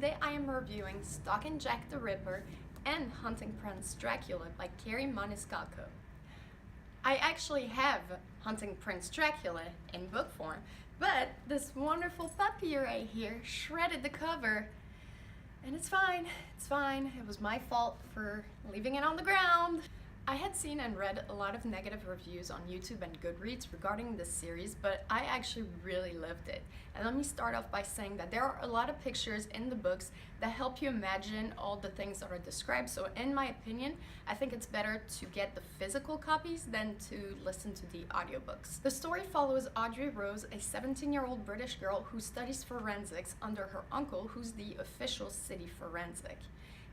Today I am reviewing Stalking Jack the Ripper and Hunting Prince Dracula by Carrie Maniscalco. I actually have Hunting Prince Dracula in book form, but this wonderful puppy right here shredded the cover, and it's fine, it was my fault for leaving it on the ground. I had seen and read a lot of negative reviews on YouTube and Goodreads regarding this series, but I actually really loved it. And let me start off by saying that there are a lot of pictures in the books that help you imagine all the things that are described. So in my opinion, I think it's better to get the physical copies than to listen to the audiobooks. The story follows Audrey Rose, a 17-year-old British girl who studies forensics under her uncle, who's the official city forensic.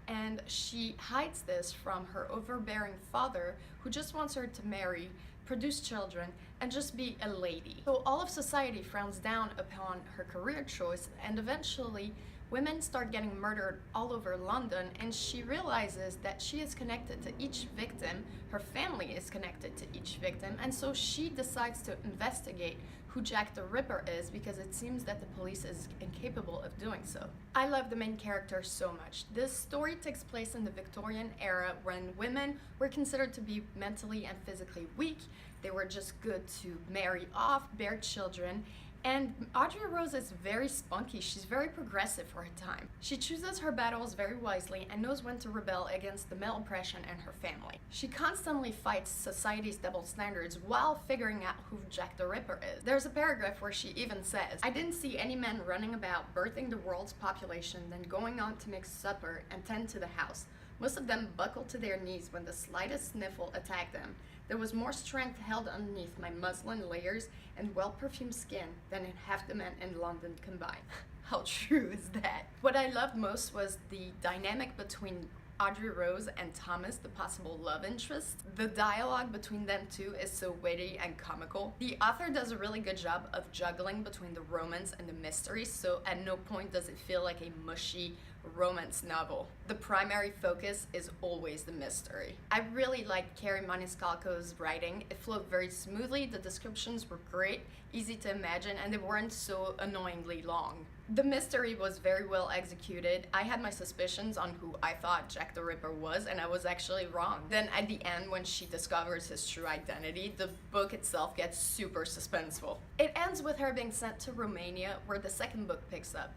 And she hides this from her overbearing father, who just wants her to marry, produce children, and just be a lady. So all of society frowns down upon her career choice, and eventually women start getting murdered all over London, and she realizes that she is connected to each victim, her family is connected to each victim, and so she decides to investigate who Jack the Ripper is, because it seems that the police is incapable of doing so. I love the main character so much. This story takes place in the Victorian era when women were considered to be mentally and physically weak. They were just good to marry off, bear children, and Audrey Rose is very spunky. She's very progressive for her time. She chooses her battles very wisely and knows when to rebel against the male oppression in her family. She constantly fights society's double standards while figuring out who Jack the Ripper is. There's a paragraph where she even says, "I didn't see any men running about birthing the world's population, then going on to make supper and tend to the house. Most of them buckled to their knees when the slightest sniffle attacked them. There was more strength held underneath my muslin layers and well-perfumed skin than in half the men in London combined." How true is that? What I loved most was the dynamic between Audrey Rose and Thomas, the possible love interest. The dialogue between them two is so witty and comical. The author does a really good job of juggling between the romance and the mystery, so at no point does it feel like a mushy romance novel. The primary focus is always the mystery. I really liked Carrie Maniscalco's writing. It flowed very smoothly, the descriptions were great, easy to imagine, and they weren't so annoyingly long. The mystery was very well executed. I had my suspicions on who I thought Jack the Ripper was, and I was actually wrong. Then at the end, when she discovers his true identity, the book itself gets super suspenseful. It ends with her being sent to Romania, where the second book picks up.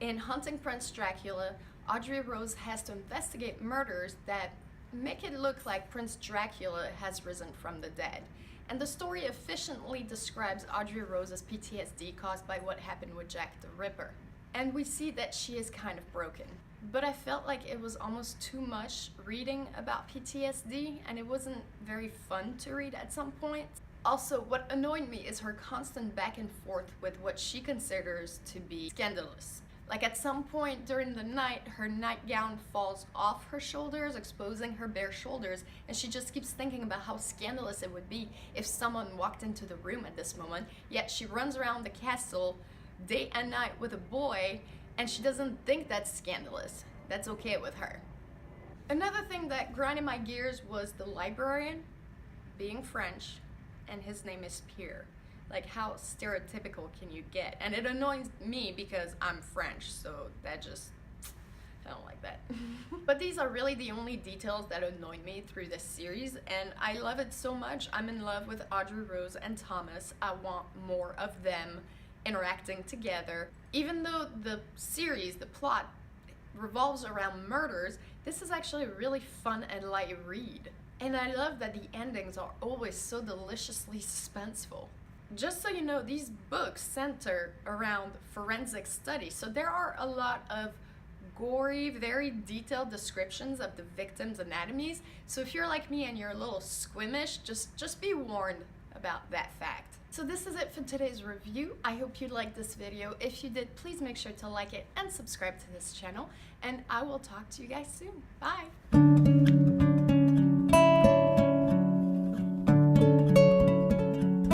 In Hunting Prince Dracula, Audrey Rose has to investigate murders that make it look like Prince Dracula has risen from the dead. And the story efficiently describes Audrey Rose's PTSD caused by what happened with Jack the Ripper. And we see that she is kind of broken. But I felt like it was almost too much reading about PTSD, and it wasn't very fun to read at some point. Also, what annoyed me is her constant back and forth with what she considers to be scandalous. Like at some point during the night, her nightgown falls off her shoulders, exposing her bare shoulders, and she just keeps thinking about how scandalous it would be if someone walked into the room at this moment, yet she runs around the castle day and night with a boy, and she doesn't think that's scandalous. That's okay with her. Another thing that grinded my gears was the librarian being French, and his name is Pierre. Like, how stereotypical can you get? And it annoys me because I'm French, so that just, I don't like that. But these are really the only details that annoyed me through this series, and I love it so much. I'm in love with Audrey Rose and Thomas. I want more of them interacting together. Even though the series, the plot, revolves around murders, this is actually a really fun and light read. And I love that the endings are always so deliciously suspenseful. Just so you know, these books center around forensic studies, so there are a lot of gory, very detailed descriptions of the victims' anatomies. So if you're like me and you're a little squeamish, just be warned about that fact. So this is it for today's review. I hope you liked this video. If you did, please make sure to like it and subscribe to this channel, and I will talk to you guys soon. Bye!